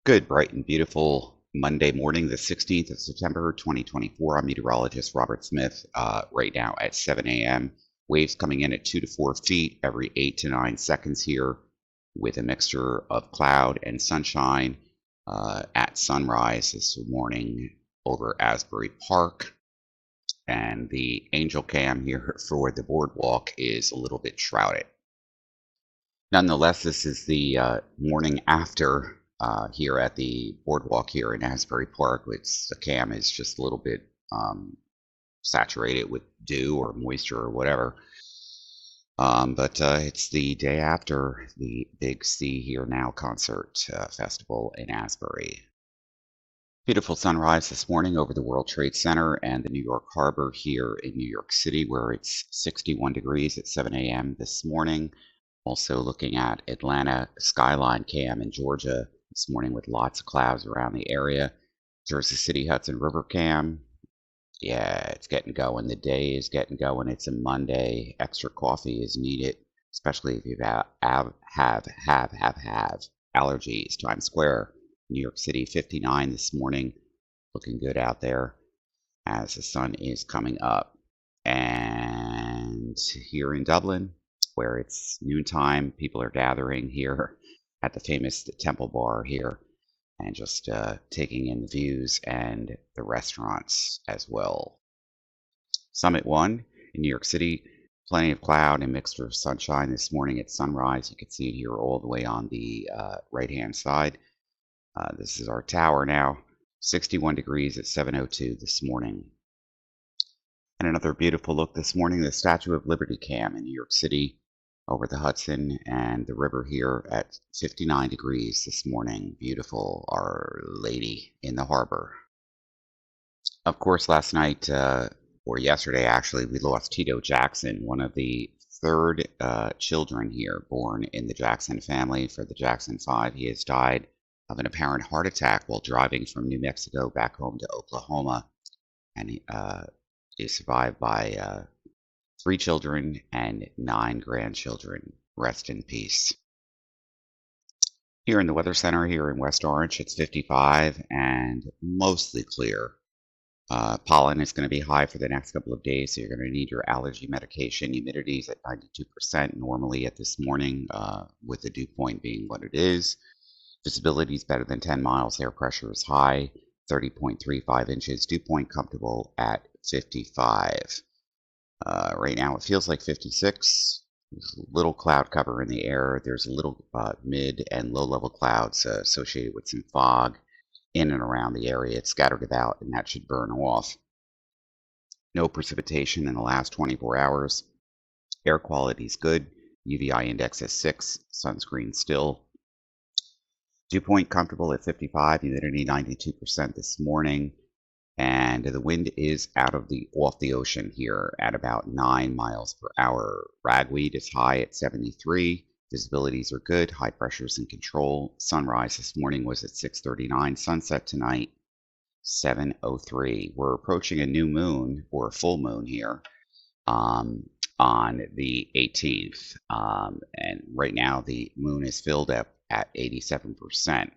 Good, bright and beautiful Monday morning, the 16th of September, 2024. I'm meteorologist Robert Smith. Right now at 7 a.m. Waves coming in at 2 to 4 feet every 8 to 9 seconds here, with a mixture of cloud and sunshine at sunrise this morning over Asbury Park. And the angel cam here for the boardwalk is a little bit shrouded. Nonetheless, this is the morning after here at the boardwalk here in Asbury Park, which the cam is just a little bit saturated with dew or moisture or whatever. But it's the day after the Big See Here Now concert festival in Asbury. Beautiful sunrise this morning over the World Trade Center and the New York Harbor here in New York City, where it's 61 degrees at 7 a.m. this morning. Also looking at Atlanta skyline cam in Georgia this morning with lots of clouds around the area. Jersey City Hudson River cam. Yeah, it's getting going. The day is getting going. It's a Monday. Extra coffee is needed, especially if you have allergies. Times Square, New York City, 59 this morning. Looking good out there as the sun is coming up. And here in Dublin, where it's noontime, people are gathering here at the famous Temple Bar here and just taking in the views and the restaurants as well. Summit 1 in New York City, plenty of cloud and mixture of sunshine this morning at sunrise. You can see it here all the way on the right-hand side. This is our tower now, 61 degrees at 7:02 this morning. And another beautiful look this morning, the Statue of Liberty cam in New York City over the Hudson and the river here at 59 degrees this morning. Beautiful, Our Lady in the harbor. Of course, last night, or yesterday actually, we lost Tito Jackson, one of the third children here born in the Jackson family for the Jackson Five. He has died of an apparent heart attack while driving from New Mexico back home to Oklahoma. And he is survived by 3 children and 9 grandchildren. Rest in peace. Here in the Weather Center here in West Orange, it's 55 and mostly clear. Pollen is going to be high for the next couple of days, so you're going to need your allergy medication. Humidity is at 92% normally at this morning, with the dew point being what it is. Visibility is better than 10 miles. Air pressure is high, 30.35 inches. Dew point comfortable at 55. Right now it feels like 56. There's a little cloud cover in the air. There's a little mid and low level clouds associated with some fog in and around the area. It's scattered about and that should burn off. No precipitation in the last 24 hours. Air quality is good. UVI index is 6. Sunscreen still. Dew point comfortable at 55. Humidity 92% this morning. And the wind is off the ocean here at about 9 miles per hour. Ragweed is high at 73. Visibilities are good. High pressures in control. Sunrise this morning was at 6:39. Sunset tonight, 7:03. We're approaching a new moon or a full moon here on the 18th. And right now the moon is filled up at 87%.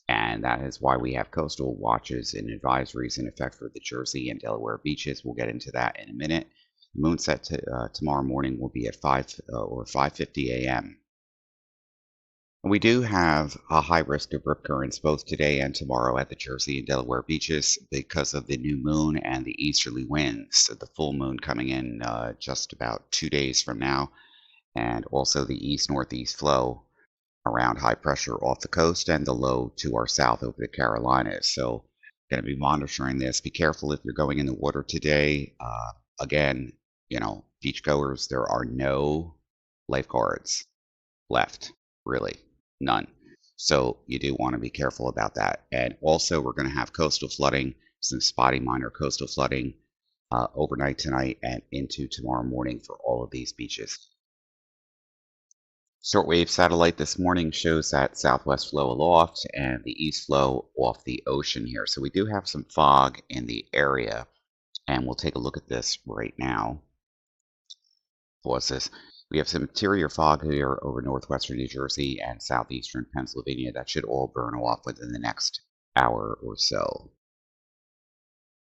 And that is why we have coastal watches and advisories in effect for the Jersey and Delaware beaches. We'll get into that in a minute. Moonset tomorrow morning will be at 5:50 a.m. We do have a high risk of rip currents both today and tomorrow at the Jersey and Delaware beaches because of the new moon and the easterly winds. So the full moon coming in just about 2 days from now, and also the east-northeast flow around high pressure off the coast and the low to our south over the Carolinas. So going to be monitoring this. Be careful if you're going in the water today. Again, beachgoers, there are no lifeguards left, really, none. So you do want to be careful about that. And also we're going to have coastal flooding, some spotty minor coastal flooding overnight tonight and into tomorrow morning for all of these beaches. Shortwave satellite this morning shows that southwest flow aloft and the east flow off the ocean here. So we do have some fog in the area, and we'll take a look at this right now. Pause this. We have some interior fog here over northwestern New Jersey and southeastern Pennsylvania. That should all burn off within the next hour or so.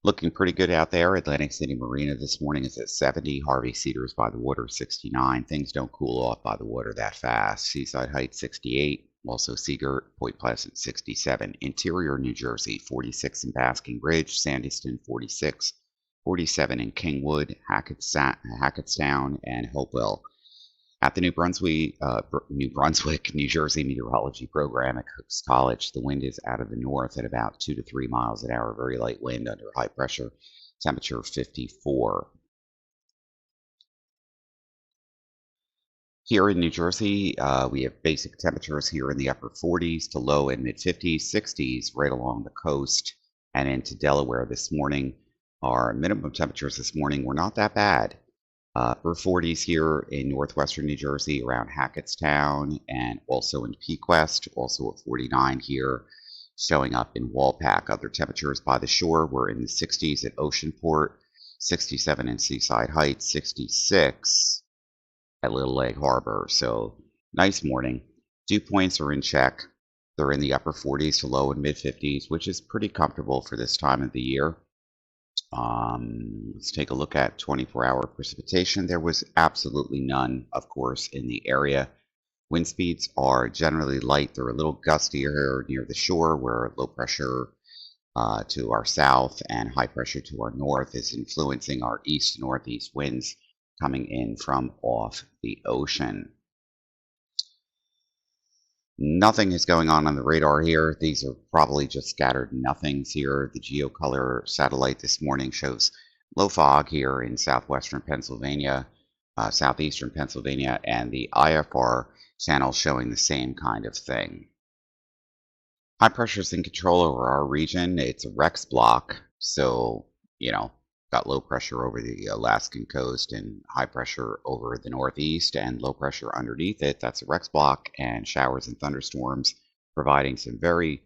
Looking pretty good out there. Atlantic City Marina this morning is at 70. Harvey Cedars by the water, 69. Things don't cool off by the water that fast. Seaside Heights, 68. Also Seagirt, Point Pleasant, 67. Interior New Jersey, 46 in Basking Ridge. Sandyston, 46. 47 in Kingwood, Hackettstown, and Hopewell. At the New Brunswick, New Jersey Meteorology Program at Cooks College, the wind is out of the north at about 2 to 3 miles an hour, very light wind under high pressure, temperature 54. Here in New Jersey, we have basic temperatures here in the upper 40s to low and mid 50s, 60s right along the coast and into Delaware this morning. Our minimum temperatures this morning were not that bad. Upper 40s here in northwestern New Jersey around Hackettstown and also in Peak West, also at 49 here, showing up in Walpack. Other temperatures by the shore were in the 60s at Oceanport, 67 in Seaside Heights, 66 at Little Lake Harbor. So nice morning. Dew points are in check. They're in the upper 40s to low and mid 50s, which is pretty comfortable for this time of the year. Let's take a look at 24-hour precipitation. There was absolutely none, of course, in the area. Wind speeds are generally light. They're a little gustier near the shore, where low pressure to our south and high pressure to our north is influencing our east and northeast winds coming in from off the ocean. Nothing is going on the radar here. These are probably just scattered nothings here. The geocolor satellite this morning shows low fog here in southwestern Pennsylvania, southeastern Pennsylvania, and the IFR channel showing the same kind of thing. High pressure is in control over our region. It's a Rex block, so, got low pressure over the Alaskan coast and high pressure over the northeast and low pressure underneath it. That's a Rex block, and showers and thunderstorms providing some very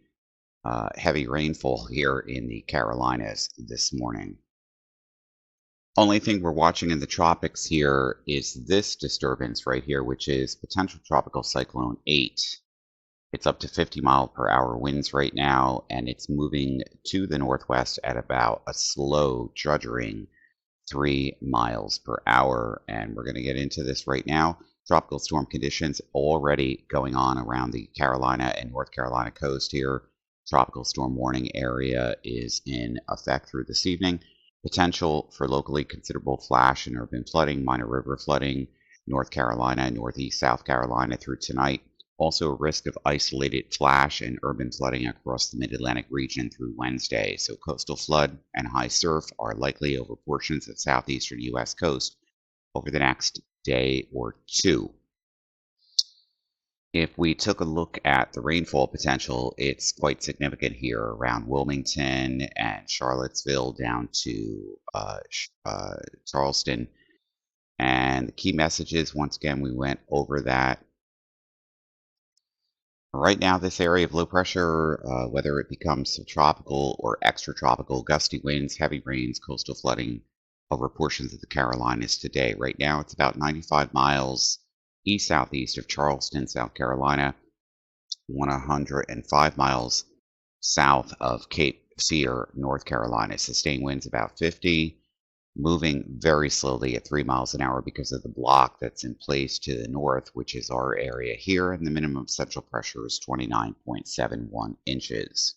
heavy rainfall here in the Carolinas this morning. Only thing we're watching in the tropics here is this disturbance right here, which is potential tropical cyclone 8. It's up to 50 mile per hour winds right now, and it's moving to the northwest at about a slow, drudgering 3 miles per hour. And we're going to get into this right now. Tropical storm conditions already going on around the Carolina and North Carolina coast here. Tropical storm warning area is in effect through this evening. Potential for locally considerable flash and urban flooding, minor river flooding, North Carolina, Northeast South Carolina through tonight. Also a risk of isolated flash and urban flooding across the mid-Atlantic region through Wednesday. So coastal flood and high surf are likely over portions of southeastern U.S. coast over the next day or two. If we took a look at the rainfall potential, it's quite significant here around Wilmington and Charlottesville down to Charleston. And the key messages, once again, we went over that. Right now, this area of low pressure, whether it becomes subtropical or extratropical, gusty winds, heavy rains, coastal flooding over portions of the Carolinas today. Right now, it's about 95 miles east-southeast of Charleston, South Carolina, 105 miles south of Cape Fear, North Carolina. Sustained winds about 50. Moving very slowly at 3 miles an hour because of the block that's in place to the north, which is our area here, and the minimum central pressure is 29.71 inches.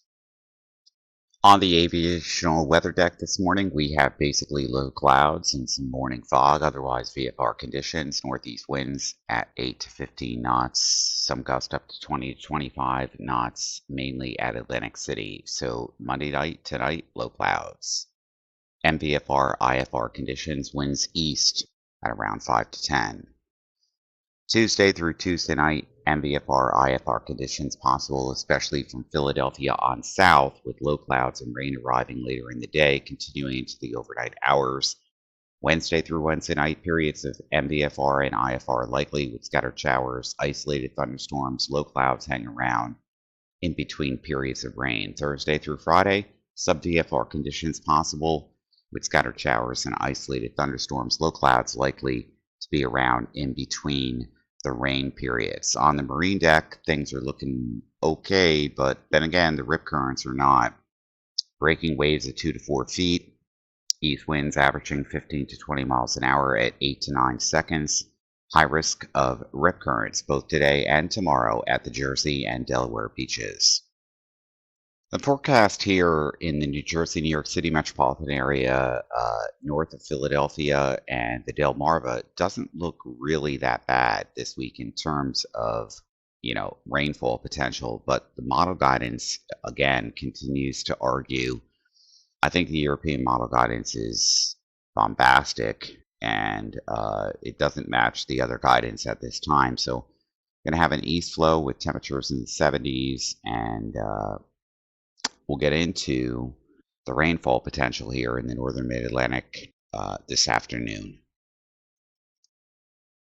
On the aviational weather deck this morning, we have basically low clouds and some morning fog, otherwise VFR conditions, northeast winds at 8 to 15 knots, some gust up to 20 to 25 knots, mainly at Atlantic City. So Monday night, tonight, low clouds. MVFR, IFR conditions, winds east at around 5 to 10. Tuesday through Tuesday night, MVFR, IFR conditions possible, especially from Philadelphia on south, with low clouds and rain arriving later in the day, continuing into the overnight hours. Wednesday through Wednesday night, periods of MVFR and IFR likely, with scattered showers, isolated thunderstorms, low clouds hang around in between periods of rain. Thursday through Friday, sub-VFR conditions possible, with scattered showers and isolated thunderstorms, low clouds likely, to be around in between the rain periods. On the marine deck, things are looking okay, but then again, the rip currents are not. Breaking waves at 2 to 4 feet, east winds averaging 15 to 20 miles an hour at 8 to 9 seconds. High risk of rip currents both today and tomorrow at the Jersey and Delaware beaches. The forecast here in the New Jersey, New York City metropolitan area, north of Philadelphia and the Delmarva, doesn't look really that bad this week in terms of, rainfall potential. But the model guidance, again, continues to argue. I think the European model guidance is bombastic, and it doesn't match the other guidance at this time. So, going to have an east flow with temperatures in the 70s, and we'll get into the rainfall potential here in the northern mid-Atlantic this afternoon.